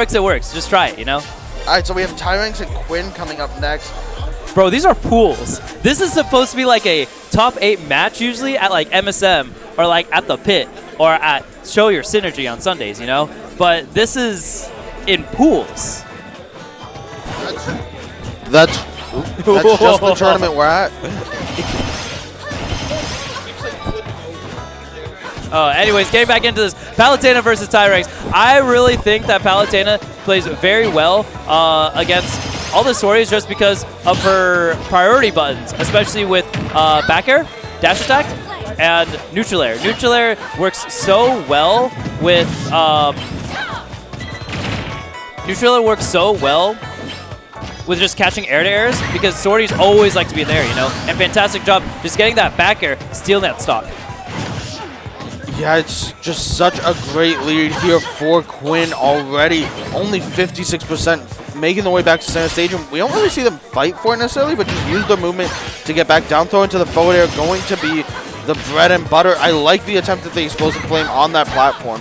it works. Just try it, you know? All right, so we have Tyranks and Quinn coming up next. Bro, these are pools. This is supposed to be like a top 8 match usually at like MSM or like at the pit or at Show Your Synergy on Sundays, you know? But this is in pools. That's just the tournament we're at. Anyways, getting back into this, Palutena versus Tyranks. I really think that Palutena plays very well against all the stories just because of her priority buttons, especially with back air, dash attack, and neutral air. Neutral air works so well with just catching air-to-airs because sorties always like to be there, you know? And fantastic job just getting that back air, stealing that stock. Yeah, it's just such a great lead here for Quinn already. Only 56% making the way back to center stage. And we don't really see them fight for it necessarily, but just use their movement to get back down throw into the forward air. Going to be the bread and butter. I like the attempt at the explosive flame on that platform.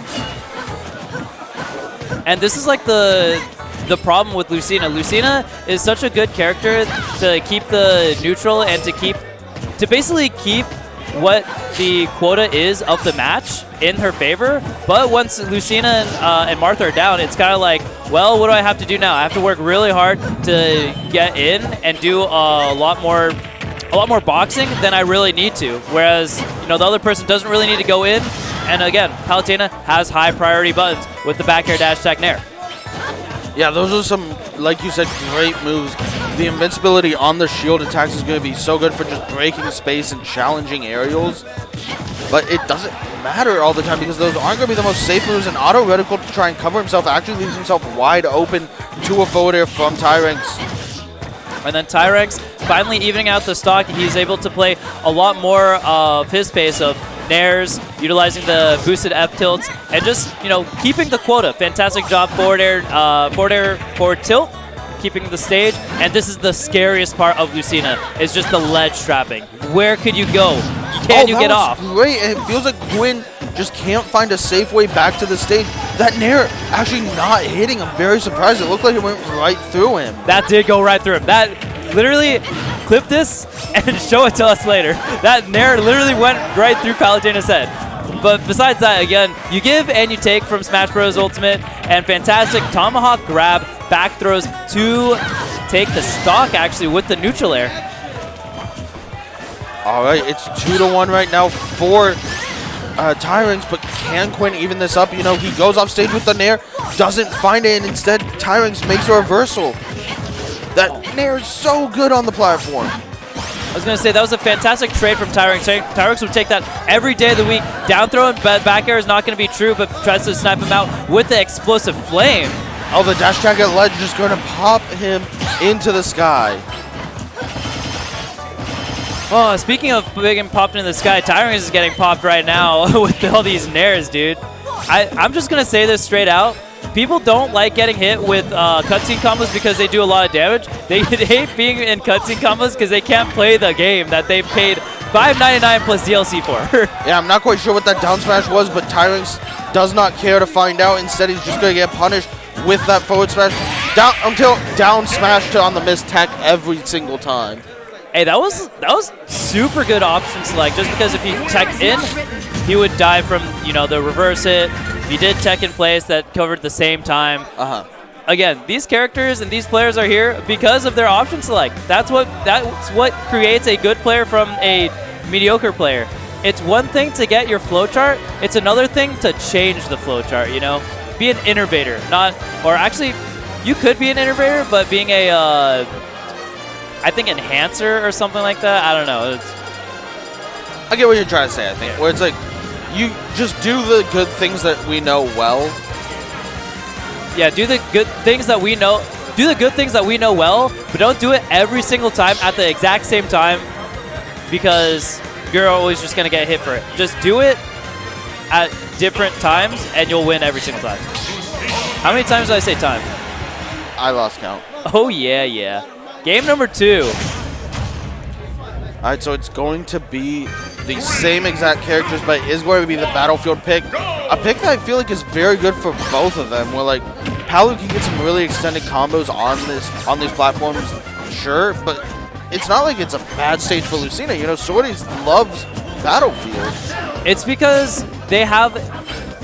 And this is like the problem with Lucina. Lucina is such a good character to keep the neutral and to basically keep what the quota is of the match in her favor. But once Lucina and Martha are down, it's kind of like, well, what do I have to do now? I have to work really hard to get in and do a lot more boxing than I really need to. Whereas, you know, the other person doesn't really need to go in. And again, Palutena has high priority buttons with the back air dash attack nair. Yeah, those are some, like you said, great moves. The invincibility on the shield attacks is going to be so good for just breaking space and challenging aerials. But it doesn't matter all the time because those aren't going to be the most safe moves. And auto reticle to try and cover himself actually leaves himself wide open to a forward air from Tyranks. And then Tyranks finally evening out the stock. He's able to play a lot more of his pace of nairs, utilizing the boosted F tilts, and just, you know, keeping the quota. Fantastic job forward air, forward tilt, keeping the stage. And this is the scariest part of Lucina, is just the ledge trapping. Where could you go? Can you get off? Great. And it feels like Quinn just can't find a safe way back to the stage. That nair actually not hitting. I'm very surprised. It looked like it went right through him. That did go right through him. That literally, clip this and show it to us later. That nair literally went right through Palutena's head. But besides that, again, you give and you take from Smash Bros. Ultimate, and fantastic tomahawk grab, back throws to take the stock actually with the neutral air. All right, it's 2-1 right now for Tyranks, but can Quinn even this up? You know, he goes off stage with the nair, doesn't find it, and instead Tyranks makes a reversal. That nair is so good on the platform. I was going to say, that was a fantastic trade from Tyranks. Tyranks would take that every day of the week. Down throw and back air is not going to be true, but tries to snipe him out with the explosive flame. Oh, the dash attack at ledge just going to pop him into the sky. Oh, speaking of being popped into the sky, Tyranks is getting popped right now with all these nairs, dude. I'm just going to say this straight out. People don't like getting hit with cutscene combos because they do a lot of damage. They hate being in cutscene combos because they can't play the game that they paid $5.99 plus DLC for. Yeah, I'm not quite sure what that down smash was, but Tyranks does not care to find out. Instead, he's just going to get punished with that forward smash down until down smash on the missed tech every single time. Hey, that was super good option select, just because if he teched in, he would die from, you know, the reverse hit. If he did tech in place, that covered the same time. Again, these characters and these players are here because of their option select. That's what creates a good player from a mediocre player. It's one thing to get your flowchart, it's another thing to change the flowchart, you know? Be an innovator, or actually, you could be an innovator, but being a, I think, enhancer or something like that. I don't know. I get what you're trying to say, I think. Where it's like, you just do the good things that we know well. Yeah, do the good things that we know. Do the good things that we know well, but don't do it every single time at the exact same time, because you're always just going to get hit for it. Just do it at different times, and you'll win every single time. How many times did I say time? I lost count. Oh, yeah. Game number 2. All right, so it's going to be the same exact characters, but it is going to be the Battlefield pick. A pick that I feel like is very good for both of them. Where, like, Palu can get some really extended combos on these platforms, sure, but it's not like it's a bad stage for Lucina. You know, Swordies loves Battlefield. It's because they have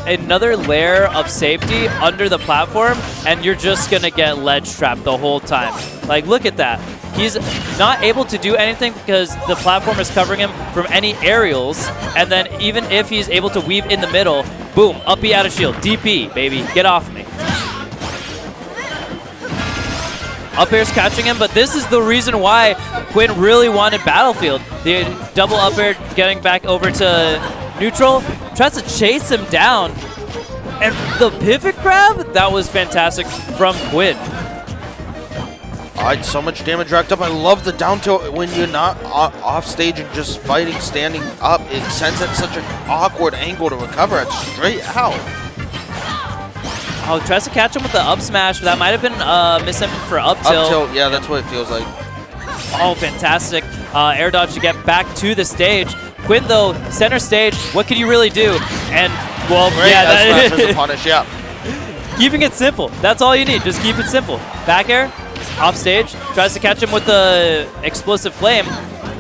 another layer of safety under the platform, and you're just going to get ledge trapped the whole time. Like, look at that. He's not able to do anything because the platform is covering him from any aerials, and then even if he's able to weave in the middle, boom, up B out of shield. DP, baby, get off me. Up air's catching him, but this is the reason why Quinn really wanted Battlefield. The double up air getting back over to neutral, tries to chase him down, and the pivot grab, that was fantastic from Quinn. Alright, so much damage racked up. I love the down tilt when you're not off stage and just fighting, standing up. It sends at such an awkward angle to recover it straight out. Oh, tries to catch him with the up smash. That might have been MSM for up tilt. Up tilt, yeah, that's what it feels like. Oh, fantastic. Air dodge to get back to the stage. Quinn, though, center stage, what can you really do? And, well, great, yeah, that smash is a punish, yeah. Keeping it simple. That's all you need. Just keep it simple. Back air, off stage, tries to catch him with the explosive flame.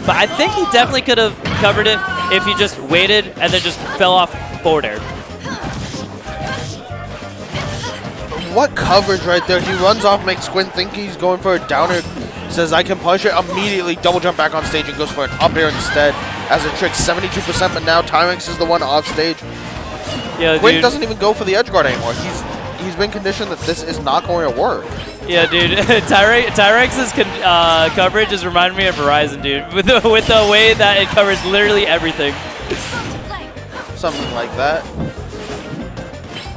But I think he definitely could have covered it if he just waited and then just fell off forward air. What coverage right there. He runs off, makes Quinn think he's going for a downer, says I can punish it, immediately double jump back on stage and goes for an up air instead as a trick. 72%, but now Tyranks is the one off stage. Yeah, Quinn dude doesn't even go for the edge guard anymore. He's been conditioned that this is not going to work. Yeah, dude. Tyranks' coverage is reminding me of Verizon, dude. With the way that it covers literally everything. Something like that.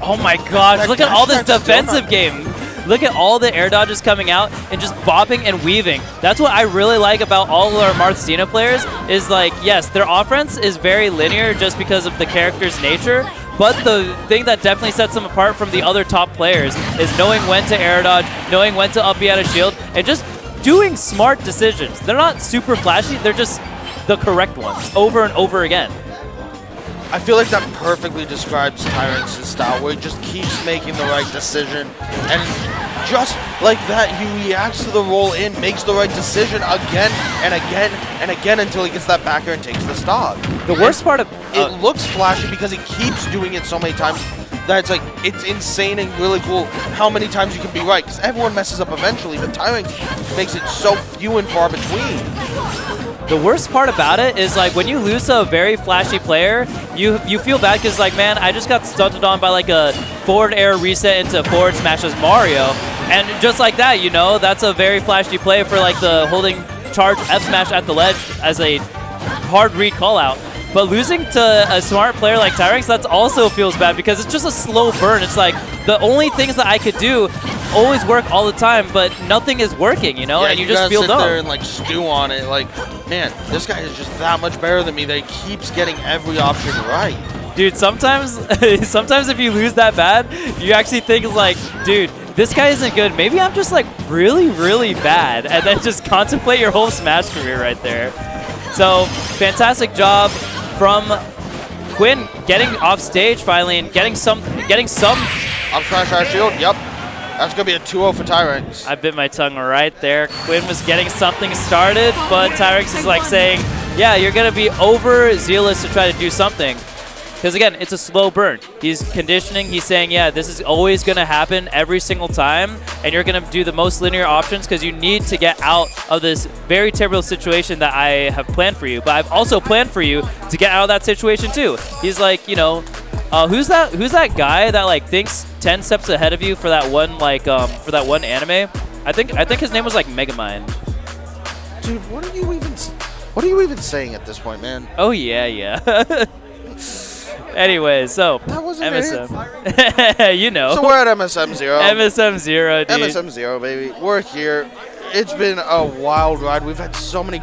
Oh my gosh, look at all this defensive game. Look at all the air dodges coming out and just bopping and weaving. That's what I really like about all of our Marthsina players is like, yes, their offense is very linear just because of the character's nature, but the thing that definitely sets them apart from the other top players is knowing when to air dodge, knowing when to up B out of shield, and just doing smart decisions. They're not super flashy, they're just the correct ones over and over again. I feel like that perfectly describes Tyranks' style, where he just keeps making the right decision, and just like that, he reacts to the roll in, makes the right decision again and again and again until he gets that back air and takes the stock. The worst part of it looks flashy because he keeps doing it so many times that it's like, it's insane and really cool how many times you can be right, because everyone messes up eventually, but Tyranks makes it so few and far between. The worst part about it is like when you lose a very flashy player, you feel bad because like, man, I just got stunted on by like a forward air reset into forward smash as Mario, and just like that, you know, that's a very flashy play for like the holding charge F smash at the ledge as a hard read call out. But losing to a smart player like Tyranks, that also feels bad because it's just a slow burn. It's like the only things that I could do always work all the time, but nothing is working, you know, yeah, and you just feel dumb. Sit there and like stew on it, like, man, this guy is just that much better than me that he keeps getting every option right. Dude, sometimes if you lose that bad, you actually think like, dude, this guy isn't good. Maybe I'm just like really, really bad, and then just contemplate your whole Smash career right there. So fantastic job from Quinn getting off stage finally and getting some up smash shield. Yep. That's going to be a 2-0 for Tyranks. I bit my tongue right there. Quinn was getting something started, but Tyranks is like saying, yeah, you're going to be overzealous to try to do something. Because again, it's a slow burn. He's conditioning. He's saying, yeah, this is always going to happen every single time, and you're going to do the most linear options because you need to get out of this very terrible situation that I have planned for you. But I've also planned for you to get out of that situation too. He's like, you know, who's that guy that like thinks 10 steps ahead of you for that one for that one anime? I think his name was like Megamind. Dude, what are you even saying at this point, man? Oh yeah. Anyway, so that wasn't MSM. You know. So we're at MSMZERO. MSMZERO, dude. MSMZERO, baby. We're here. It's been a wild ride. We've had so many